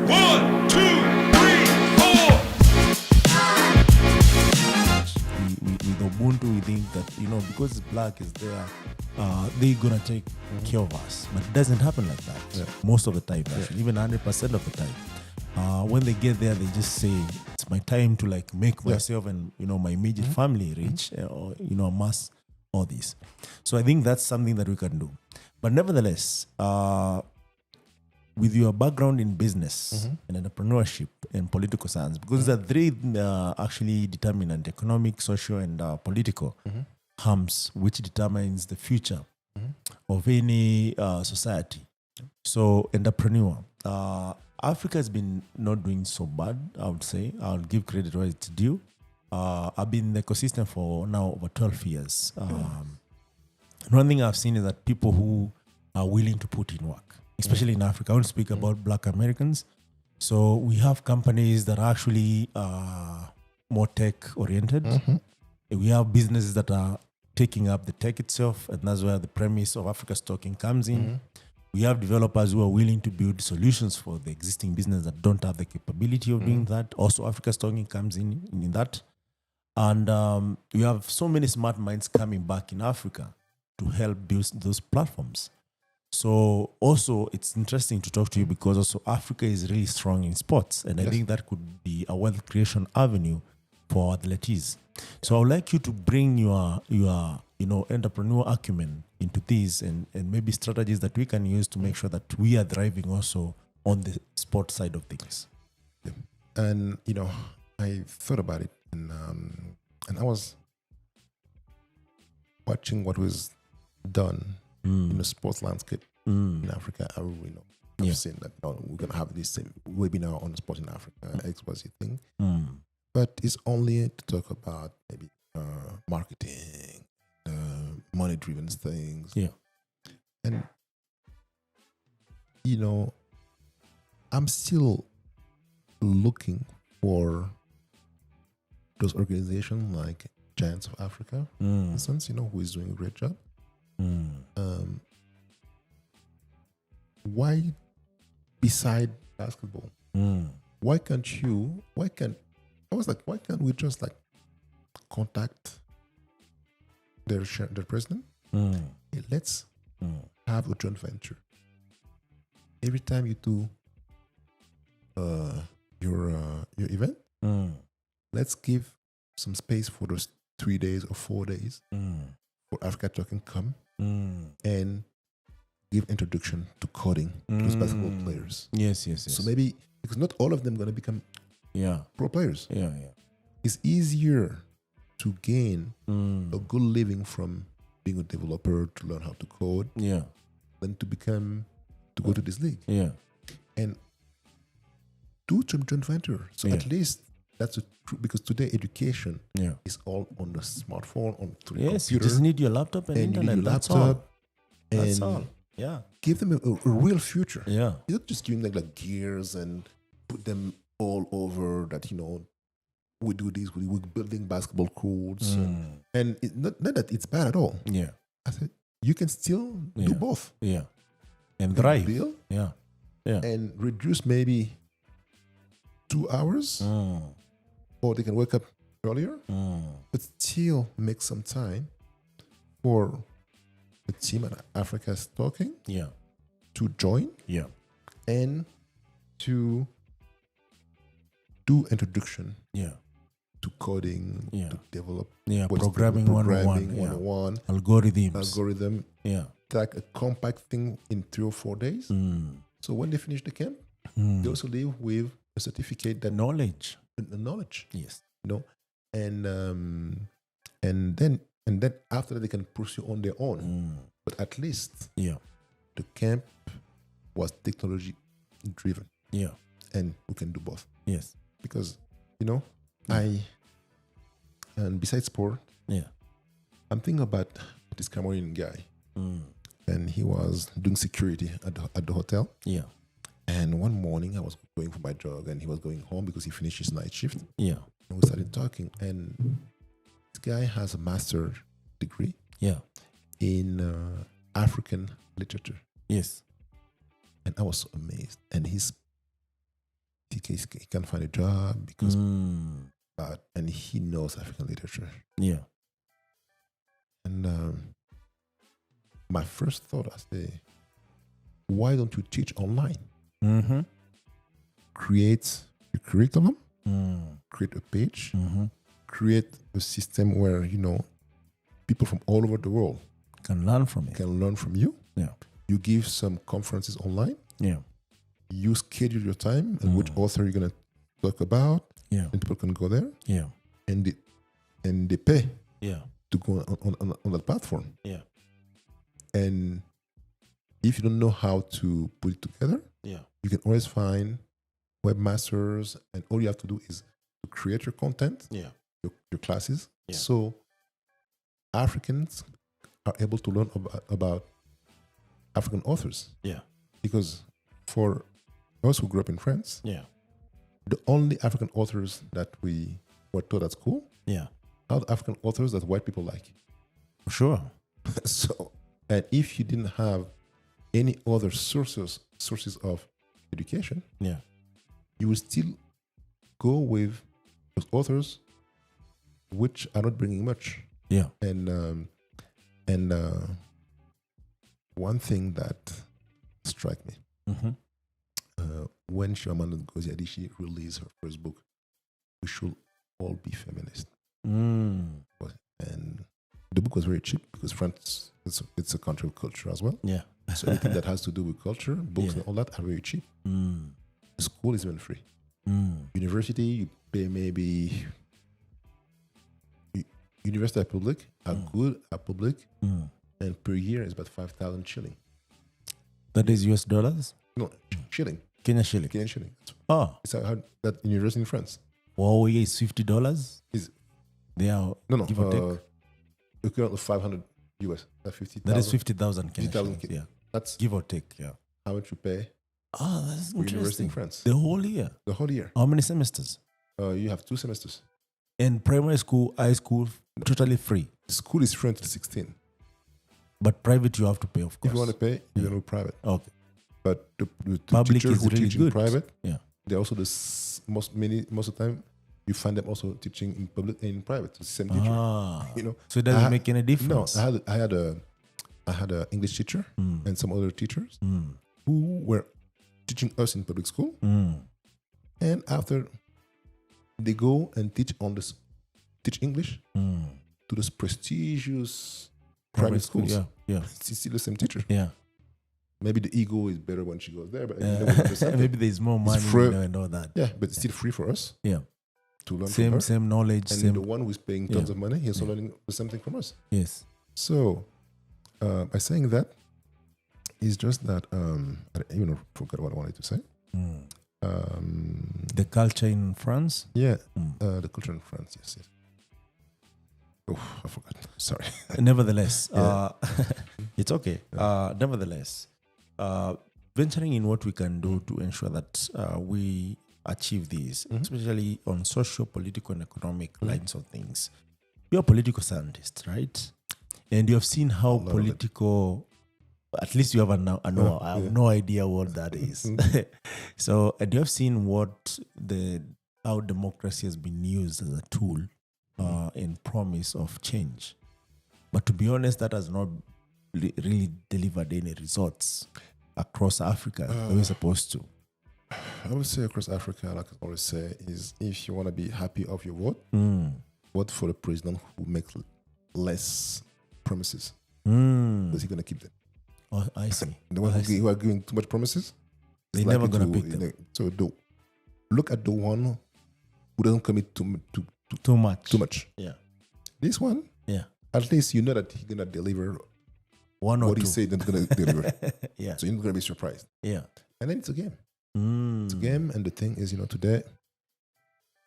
1, 2, 3, 4. With Ubuntu, we think that, because Black is there, they're gonna take care of us. But it doesn't happen like that. Most of the time, actually, even 100% of the time. When they get there, they just say, "It's my time to make myself and my immediate family rich, or amass all this." So I think that's something that we can do. But nevertheless, with your background in business and entrepreneurship and political science, because the three actually determinant: economic, social, and political harms, which determines the future of any society. So, entrepreneur, Africa has been not doing so bad, I would say. I'll give credit where it's due. I've been in the ecosystem for now over 12 years. One thing I've seen is that people who are willing to put in work, especially in Africa, I want to speak about Black Americans. So we have companies that are actually more tech-oriented. We have businesses that are taking up the tech itself, and that's where the premise of Africa's talking comes in. We have developers who are willing to build solutions for the existing business that don't have the capability of doing that. Also, Africa's talking comes in that. And we have so many smart minds coming back in Africa to help build those platforms. So also, it's interesting to talk to you because also Africa is really strong in sports. And I think that could be a wealth creation avenue for athletes. So I would like you to bring your entrepreneur acumen into this and maybe strategies that we can use to make sure that we are thriving also on the sport side of things. And, I thought about it and I was watching what was done in the sports landscape in Africa. I've seen that we're going to have this same webinar on sport in Africa, XYZ thing. But it's only to talk about maybe marketing, money-driven things. Yeah. And, I'm still looking for those organizations like Giants of Africa, for instance, who is doing a great job. Why, beside basketball, why can't we just contact their president? Hey, let's have a joint venture. Every time you do your event, let's give some space for those 3 days or 4 days for Africa Talking come and give introduction to coding to those basketball players. Yes. So maybe, because not all of them going to become pro players. Yeah. It's easier to gain a good living from being a developer to learn how to code than to go to this league. Yeah. And do some joint venture. So at least that's true, because today education is all on the smartphone, on the computer. You just need your laptop and internet. You need your That's laptop. all. That's all. Yeah. Give them a real future. Yeah. You're not just giving them gears and put them all over that, we do this, we're building basketball courts. And not that it's bad at all. Yeah. I said, you can still do both. Yeah. And thrive. Build Yeah. and reduce maybe 2 hours, or they can wake up earlier, but still make some time for the team at Africa's Talking to join and to do introduction to coding, to develop programming 101, algorithm. Like a compact thing in 3 or 4 days. So when they finish the camp, they also leave with a certificate that knowledge. The knowledge. Yes. And then after that they can pursue on their own. But at least the camp was technology driven. Yeah. And we can do both. Yes. Because, and besides sport, I'm thinking about this Cameroonian guy. And he was doing security at the hotel. Yeah. And one morning I was going for my jog and he was going home because he finished his night shift. Yeah. And we started talking, and this guy has a master's degree in African literature. Yes. And I was so amazed. And he's he can't find a job because, and he knows African literature. Yeah. And my first thought, I say, why don't you teach online? Mm-hmm. Create a curriculum, create a page, create a system where, people from all over the world can learn from it. Can learn from you. Yeah. You give some conferences online. Yeah. You schedule your time and which author you're gonna talk about. Yeah. And people can go there. Yeah. And they pay. Yeah. To go on that platform. Yeah. And if you don't know how to put it together, you can always find webmasters, and all you have to do is to create your content, your classes. Yeah. So Africans are able to learn about African authors. Yeah. Because for us who grew up in France, the only African authors that we were taught at school are the African authors that white people like. For sure. So, and if you didn't have any other sources of education, you will still go with those authors which are not bringing much. Yeah. And one thing that struck me when Chimamanda Ngozi Adichie released her first book, We Should All Be Feminist. And the book was very cheap because France, it's a country of culture as well. Yeah. So anything that has to do with culture, books and all that are very cheap. The school is even free. University, you pay maybe... University are public, are good, are public, and per year is about 5,000 shilling. That is US dollars? No, shilling. Kenyan shilling. Kenyan shilling. Oh. It's how that university in France. Well, yeah, it's $50. They are give or take. Equivalent of 500 US. 50,000. That is 50,000 Kenyan 50,000. Yeah. That's give or take. Yeah. How much you pay? Oh, that's for university interesting. in France. The whole year. The whole year. How many semesters? You have 2 semesters. In primary school, high school, totally free. School is free until 16. But private, you have to pay, of course. If you want to pay, you're going to private. Okay. But the public teachers is who really teach good. In private, they're also most of the time you find them also teaching in public and in private. It's the same teacher. So it doesn't make any difference. No, I had a English teacher and some other teachers who were teaching us in public school, and after they go and teach English to those prestigious private schools. Yeah. It's still the same teacher. Yeah. Maybe the ego is better when she goes there, but maybe there's more money and all that. Yeah, but it's still free for us. Yeah. To learn from her. Same knowledge. And the one who's paying tons of money, he's also learning the same thing from us. Yes. So, by saying that, it's just that I even forgot what I wanted to say. The culture in France? Yeah, the culture in France, yes. Oh, I forgot. Sorry. Nevertheless, it's okay. Nevertheless, venturing in what we can do to ensure that we achieve this, especially on social, political, and economic lines of things. You're a political scientist, right? And you have seen how political... At least you have I have no idea what that is. So, and you have seen how democracy has been used as a tool in promise of change. But to be honest, that has not really delivered any results across Africa the way it's supposed to. I would say across Africa, like I always say, is if you want to be happy of your vote, vote for a president who makes less promises. Because he's going to keep them. Oh, I see. The ones who are giving too much promises, they're never going to pick them. So look at the one who doesn't commit too much. Yeah. This one, at least you know that he's going to deliver what he said he's going to deliver. Yeah. So you're not going to be surprised. Yeah. And then it's a game. It's a game, and the thing is, today,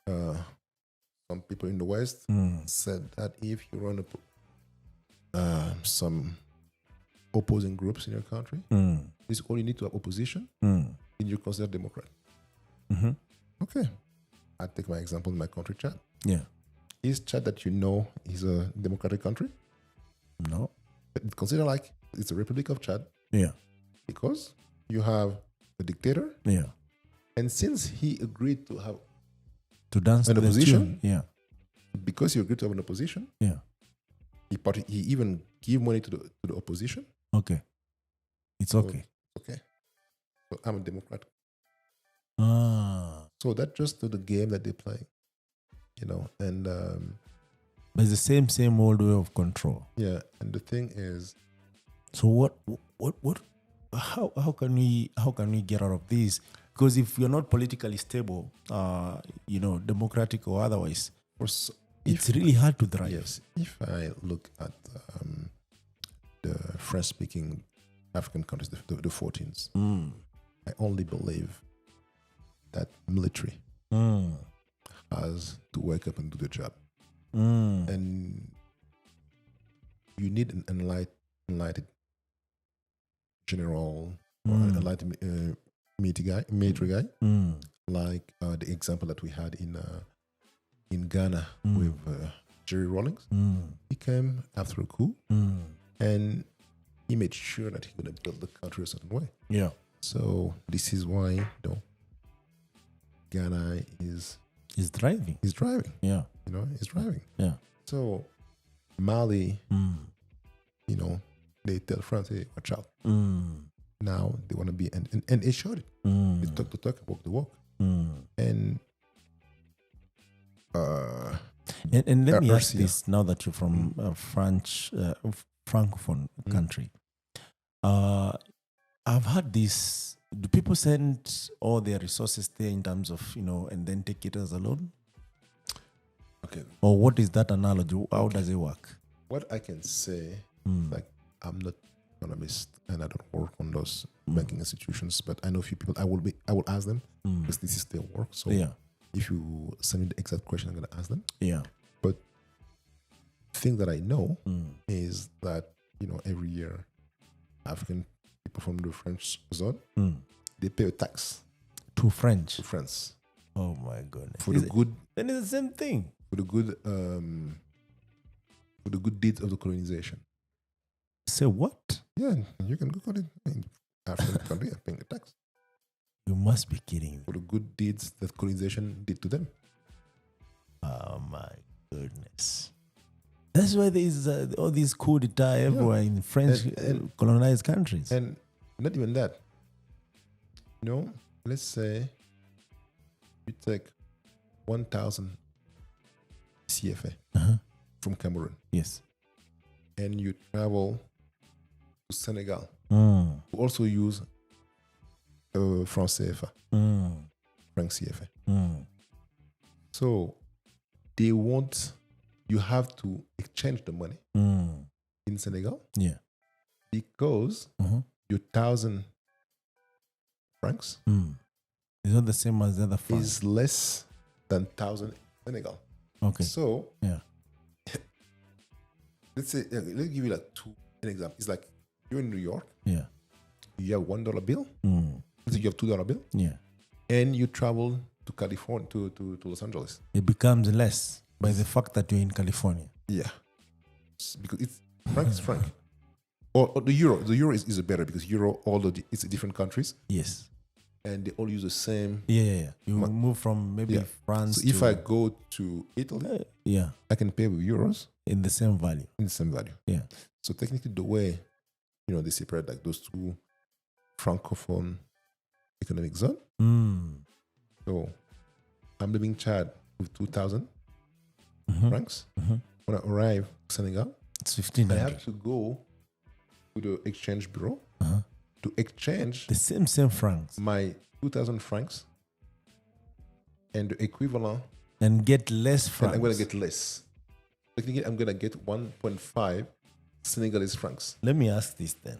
some people in the West said that if you run some opposing groups in your country, it's all you need to have opposition, and you're considered Democrat. Okay. I take my example in my country, Chad. Yeah. Is Chad that is a democratic country? No. But consider like it's a Republic of Chad. Yeah. Because you have a dictator. Yeah. And since he agreed to have dance an to the opposition, tune. because he agreed to have an opposition, he even gave money to the opposition. Okay. It's okay. Okay. So I'm a Democrat. Ah. So that's just the game that they play, and but it's the same old way of control. yeah. And the thing is, so what how can we get out of this? Because if you're not politically stable, democratic or otherwise, it's really hard to thrive. Yes. If I look at the French-speaking African countries, the 14s, I only believe that military has to wake up and do the job. And you need an enlightened general or an enlightened military guy, like the example that we had in Ghana with Jerry Rawlings. He came after a coup, and he made sure that he's going to build the country a certain way. Yeah. So this is why Ghana is thriving. He's driving. Yeah. He's driving. Yeah. So Mali, they tell France, hey, watch out. Now they want to be, and they showed it. They talk the talk, walk the walk. And let me ask this now that you're from a Francophone country. I've had this. Do people send all their resources there in terms of, and then take it as a loan? Okay. Or what is that analogy? How does it work? What I can say, like, I'm not an economist and I don't work on those banking institutions, but I know a few people. I will ask them because this is their work. So if you send me the exact question, I'm going to ask them. Yeah. But the thing that I know is that, every year, African people from the French zone, they pay a tax. To French? To France. Oh my goodness. For the good. Then it's the same thing. For the good deeds of the colonization. Say what? Yeah, you can Google it. African country are paying the tax. You must be kidding me. For the good deeds that colonization did to them. Oh my goodness. That's why there is all these coup d'etat everywhere in French and colonized countries. And not even that. Let's say you take 1,000 CFA from Cameroon. Yes. And you travel to Senegal. You also use franc CFA. Franc CFA. So you have to exchange the money in Senegal. Yeah. Because your 1,000 francs is not the same as the other francs. Is less than 1,000 Senegal. Okay. So let's say, let's give you an example. It's like you're in New York. Yeah. You have $1 bill. So you have $2 bill. Yeah. And you travel to California, to Los Angeles. It becomes less by the fact that you're in California. Yeah. Because franc is franc. Or the euro. The euro is better because euro, although it's different countries. Yes. And they all use the same. Yeah. You move from maybe France. So if I go to Italy, I can pay with euros. In the same value. Yeah. So technically the way, they separate like those two francophone economic zone. So I'm living in Chad with 2,000 francs. When I arrive in Senegal, it's 1,500. I have to go to the exchange bureau to exchange the same francs. My 2,000 francs and the equivalent. And get less francs. I'm going to get less. Technically, I'm going to get 1.5 Senegalese francs. Let me ask this then.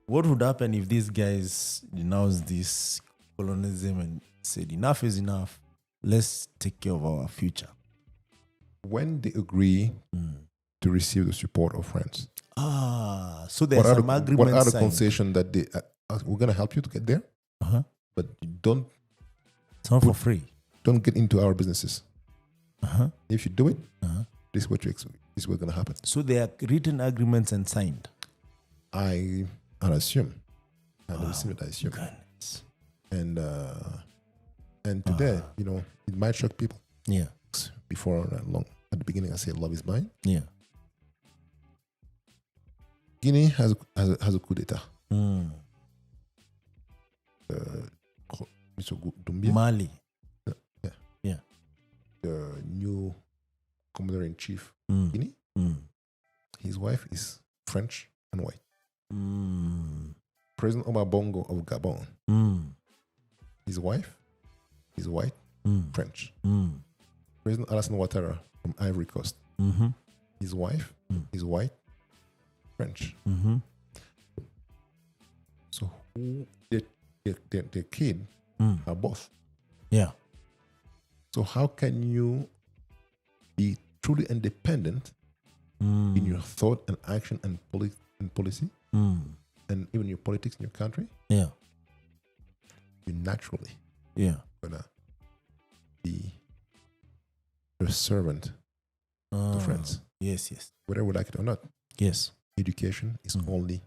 What would happen if these guys denounce this colonialism and said enough is enough? Let's take care of our future. When they agree to receive the support of France. So there's some agreement. What are the concessions that they we're going to help you to get there? But don't. It's not for free. Don't get into our businesses. If you do it, this is what you expect. This is what's going to happen. So there are written agreements and signed. I assume. I assume. Goodness. And And today, it might shock people. Yeah. Before long, at the beginning, I said love is blind. Yeah. Guinea has a coup d'etat. Mr. Doumbia, Mali. yeah, the new commander-in-chief Guinea. His wife is French and white. President Omar Bongo of Gabon. His wife is white, French. President Alassane Ouattara from Ivory Coast. His wife is white, French. So who their kid are both. Yeah. So how can you be truly independent in your thought and action and policy and even your politics in your country? Yeah. You naturally gonna be a servant to friends. Yes, yes. Whether we like it or not. Yes. Education is only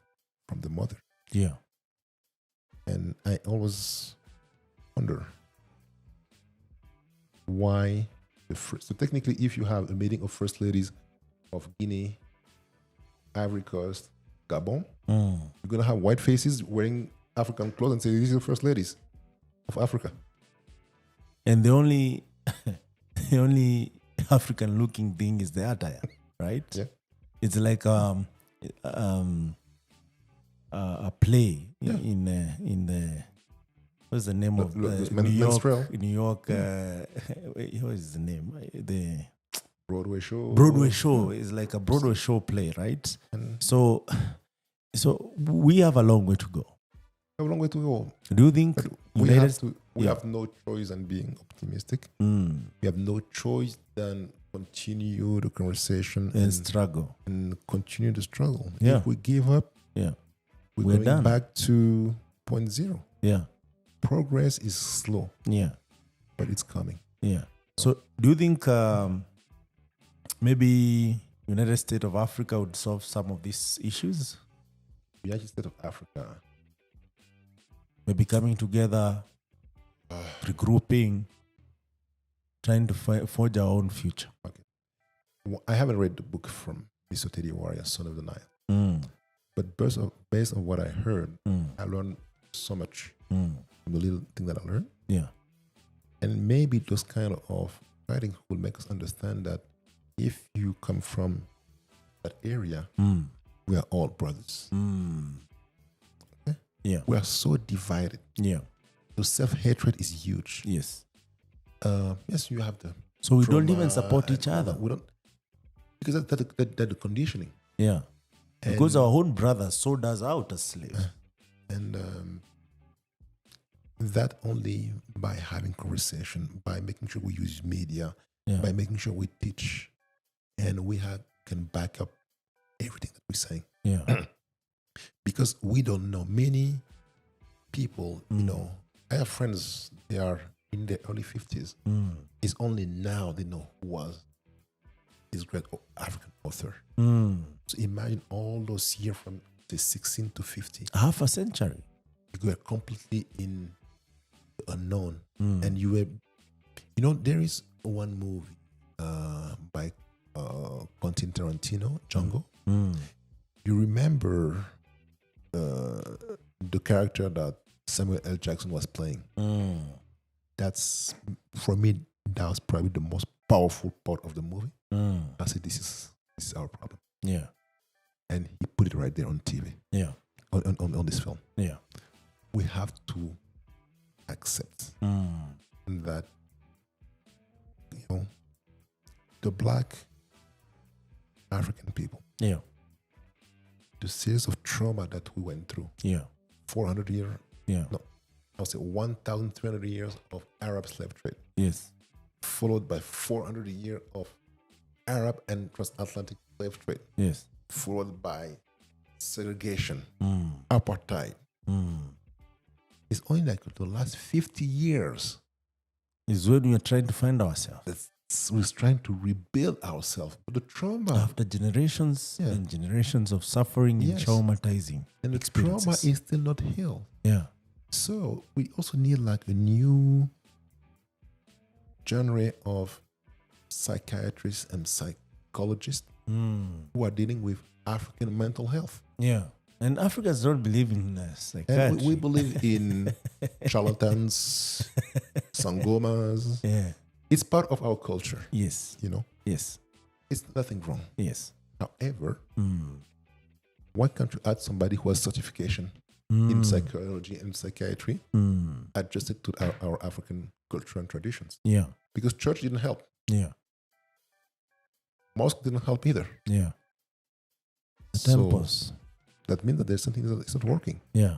from the mother. Yeah. And I always wonder why so technically, if you have a meeting of first ladies of Guinea, Ivory Coast, Gabon, you're gonna have white faces wearing African clothes and say these are the first ladies of Africa. And the only African looking thing is the attire, right? Yeah. It's like a play in the what's the name of New York? New York. What is the name? The Broadway show. Broadway show is like a Broadway show play, right? So we have a long way to go. We have a long way to go. Do you think we have no choice than being optimistic? We have no choice than continue the conversation and struggle and continue the struggle. Yeah. If we give up, we're going done. back to point zero. Yeah. Progress is slow. Yeah. But it's coming. Yeah. So do you think maybe United States of Africa would solve some of these issues? United States of Africa. Maybe coming together, regrouping, trying to forge our own future. Okay. Well, I haven't read the book from Mr. Teddy Warrior, Son of the Nile. But based on what I heard, I learned so much from the little thing that I learned. Yeah. And maybe those kind of writing will make us understand that if you come from that area, we are all brothers. Okay? Yeah. We are so divided. Yeah. So self-hatred is huge. Yes. Yes, you have the. So we don't even support each other. We don't, because that's the conditioning. Yeah. And because our own brothers sold us out as slaves. And that only by having conversation, by making sure we use media, by making sure we teach, and we can back up everything that we're saying. Yeah. Because we don't know. Many people, I have friends, they are in their early 50s. It's only now they know who was this great African author. So imagine all those years from the 16 to 50. Half a century. You were completely in the unknown. And you were, there is one movie by Quentin Tarantino, Django. You remember the character that Samuel L. Jackson was playing? That's, for me, that was probably the most powerful part of the movie. I said, this is our problem. Yeah. And he put it right there on TV. Yeah. On this film. Yeah. We have to accept that, the Black African people, the series of trauma that we went through, 400 years, no, I would say 1,300 years of Arab slave trade, yes, followed by 400 years of Arab and transatlantic slave trade, yes, followed by segregation, apartheid. It's only like the last 50 years is when we are trying to find ourselves. We're trying to rebuild ourselves. But the trauma, after generations and generations of suffering and traumatizing, and the trauma is still not healed. Yeah. So we also need like a new genre of psychiatrists and psychologists who are dealing with African mental health. Yeah. And Africans don't believe in psychiatry. And we believe in charlatans, sangomas. Yeah. It's part of our culture. Yes. You know? Yes. It's nothing wrong. Yes. However, why can't you add somebody who has certification in psychology and psychiatry adjusted to our African culture and traditions? Yeah. Because church didn't help. Yeah. Mosque didn't help either. Yeah. The So temples. that means that there's something that's not working. Yeah.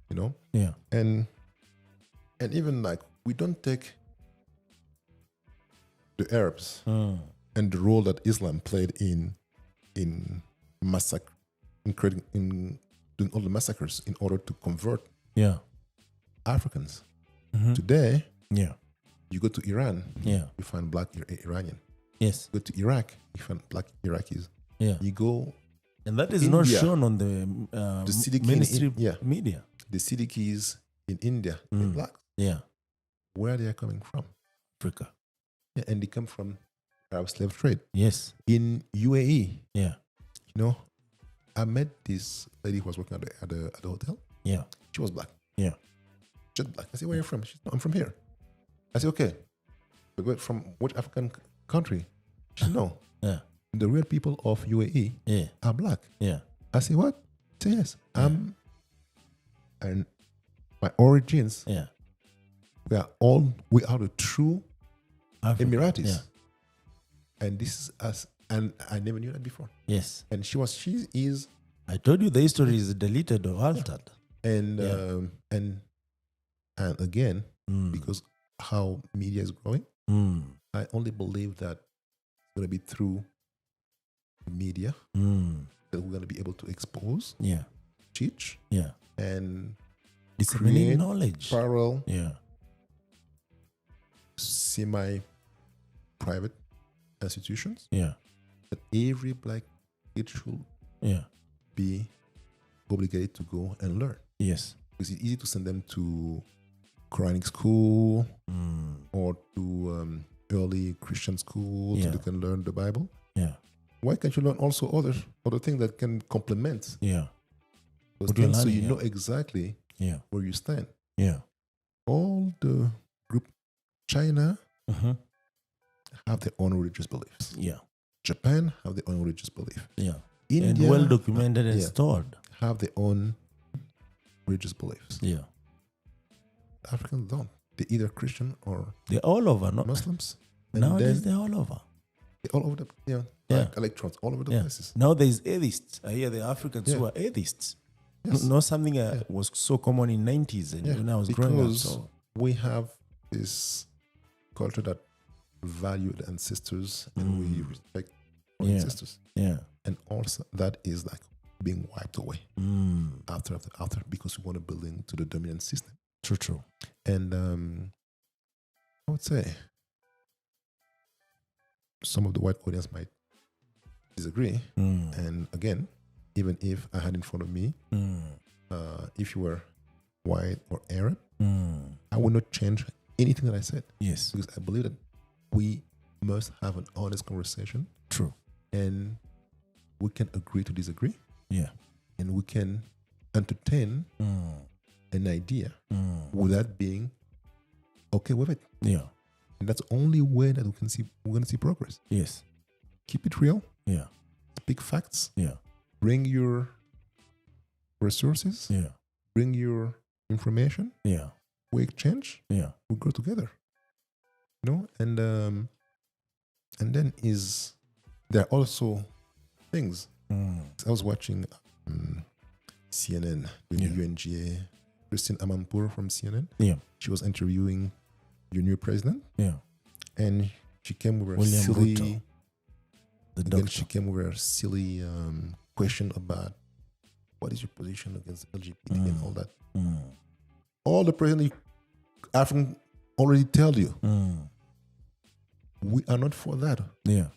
You know? Yeah. And even like we don't take the Arabs and the role that Islam played in massacre, in doing all the massacres in order to convert Africans. Today, you go to Iran, you find black Iranian. Yes. You go to Iraq, you find black Iraqis. Yeah. You go, and that is India, not shown on the Siddiqui mainstream yeah. media. the Siddiquis in India, they're black. Yeah. Where they are coming from? Africa. Yeah, and they come from Arab slave trade. Yes. In UAE, Yeah. you know, I met this lady who was working at the hotel. Yeah. She was black. Yeah. Just black. I said, where are you from? She said, no, I'm from here. I said, okay. But from which African country? She said, no. Yeah. The real people of UAE are black. Yeah. I said, what? She said, yes. And my origins, we are the true Africa. Emiratis. Yeah. And this is us. And I never knew that before. Yes. And she is. I told you the history is deleted or altered. And again, because how media is growing, I only believe that it's going to be through media that we're going to be able to expose, teach, and disseminate create knowledge. parallel, semi-private institutions. Yeah. That every black kid should be obligated to go and learn. Yes. Because it's easy to send them to Quranic school or to early Christian school so they can learn the Bible. Yeah. Why can't you learn also other things that can complement those things so you know exactly where you stand? Yeah. All the group, China have their own religious beliefs. Yeah. Japan have their own religious belief. Yeah. India, and well documented and stored. Have their own religious beliefs. Yeah. Africans don't. They're either Christian or they're all over, not Muslims. Nowadays they're all over. They're all over the like electrons, all over the places. Now there's atheists. I hear the Africans who are atheists. Yes. Not something that was so common in 90s and when I was growing up. So we have this culture that value the ancestors and we respect our ancestors. Yeah. And also that is like being wiped away after because we want to build into the dominant system. True. And I would say some of the white audience might disagree. And again, even if I had in front of me, if you were white or Arab, I would not change anything that I said. Yes. Because I believe that we must have an honest conversation. True. And we can agree to disagree. Yeah. And we can entertain an idea without being okay with it. Yeah. And that's the only way that we're gonna see progress. Yes. Keep it real. Yeah. Speak facts. Yeah. Bring your resources. Yeah. Bring your information. Yeah. We exchange. Yeah. We grow together. You know, and then there are also things. I was watching CNN, the UNGA, Christine Amanpour from CNN. Yeah. She was interviewing your new president. Yeah. And she came with a silly she came with a silly question about what is your position against LGBT and all that. All the president African already tell you. We are not for that. Yeah.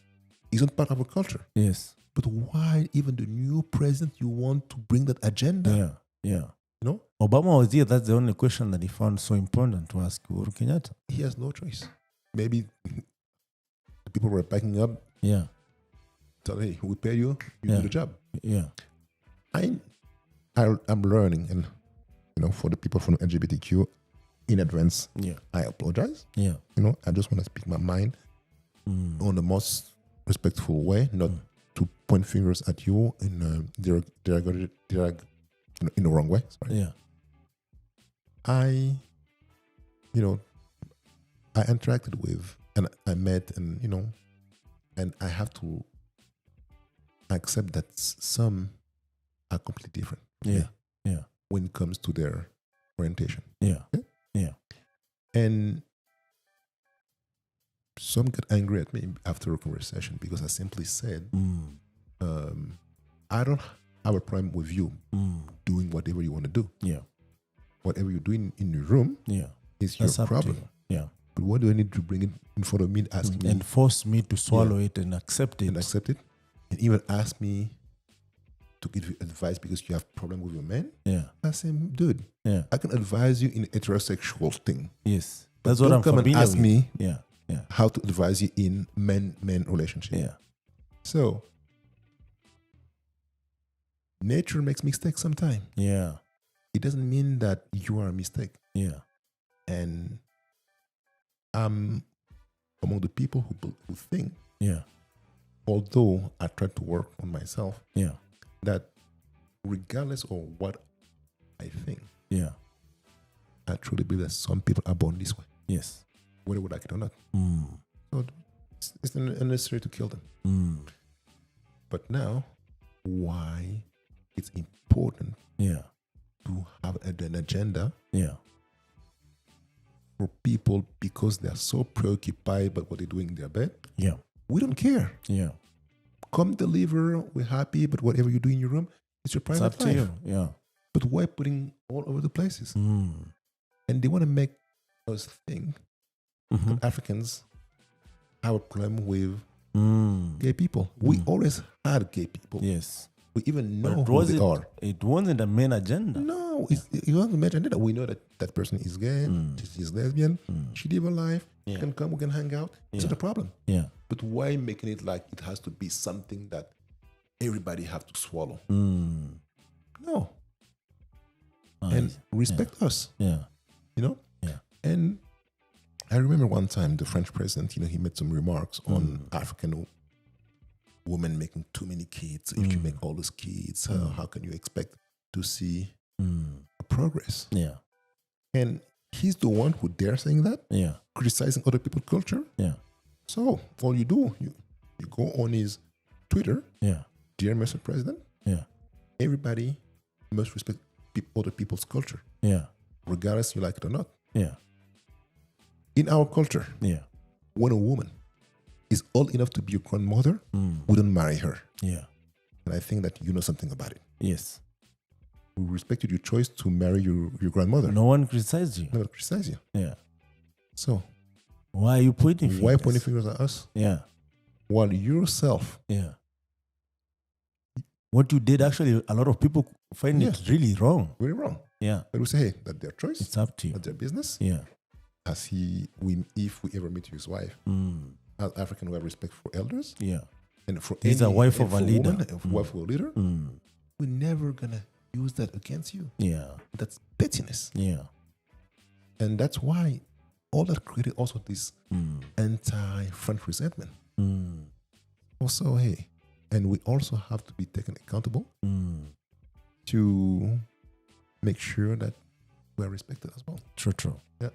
It's not part of our culture. Yes. But why even the new president you want to bring that agenda? Yeah. Yeah. You know? Obama was here. That's the only question that he found so important to ask Uhuru Kenyatta. He has no choice. maybe the people were backing up. Yeah. Tell, hey, we pay you, you do the job. Yeah. I'm learning, and for the people from LGBTQ, in advance, I apologize. Yeah. I just want to speak my mind on the most respectful way, not to point fingers at you in in the wrong way. Sorry. Yeah. I interacted with, and I met, and and I have to accept that some are completely different. Yeah. Yeah. When it comes to their orientation. Yeah. Okay? Yeah. And some get angry at me after a conversation because I simply said, I don't have a problem with you doing whatever you want to do. Yeah. Whatever you're doing in your room is your problem. Yeah. But what do I need to bring it in front of me and ask me? And force me to swallow it and accept it. And even ask me to give you advice because you have problem with your man. Yeah. I say, dude, I can advise you in heterosexual thing. Yes. That's what I'm come and ask with. me how to advise you in man-man relationship. Yeah. So nature makes mistakes sometimes. Yeah. It doesn't mean that you are a mistake. Yeah. And I'm among the people who think, although I try to work on myself, that regardless of what I think, I truly believe that some people are born this way. Yes. Whether we like it or not. So it's unnecessary to kill them. But now, why it's important to have an agenda for people because they are so preoccupied by what they're doing in their bed. Yeah. We don't care. Yeah. Come deliver, we're happy, but whatever you do in your room, it's your private life. To you. Yeah. But why putting all over the places? And they want to make us think that Africans have a problem with gay people. We always had gay people. Yes. We even know who they are. It wasn't the main agenda. No, it wasn't the main agenda. We know that that person is gay, she's lesbian, she live her life, she can come, we can hang out. It's not a problem. Yeah. But why making it like it has to be something that everybody have to swallow? No. And respect us. Yeah. Yeah. And I remember one time the French president, he made some remarks on African women making too many kids. If you make all those kids, how can you expect to see progress? Yeah. And he's the one who dares saying that. Yeah. Criticizing other people's culture. Yeah. So all you do, you go on his Twitter. Yeah. Dear Mr. President. Yeah. Everybody must respect other people's culture. Yeah. Regardless you like it or not. Yeah. In our culture, when a woman is old enough to be your grandmother, we don't marry her. Yeah. And I think that you know something about it. Yes. We respected your choice to marry your grandmother. No one criticized you. No one criticized you. Yeah. So why are you pointing fingers? Why pointing fingers at us? Yeah. While yourself. Yeah. What you did, actually, a lot of people find it really wrong. Very wrong. Yeah. But we say, hey, that's their choice. It's up to you. That's their business. Yeah. If we ever meet his wife, as African, we have respect for elders. Yeah. And for he's a wife of a leader. Wife of a leader. We're never gonna use that against you. Yeah. That's pettiness. Yeah. And that's why all that created also this anti-French resentment. Also, hey, and we also have to be taken accountable to make sure that we are respected as well. True. Yeah.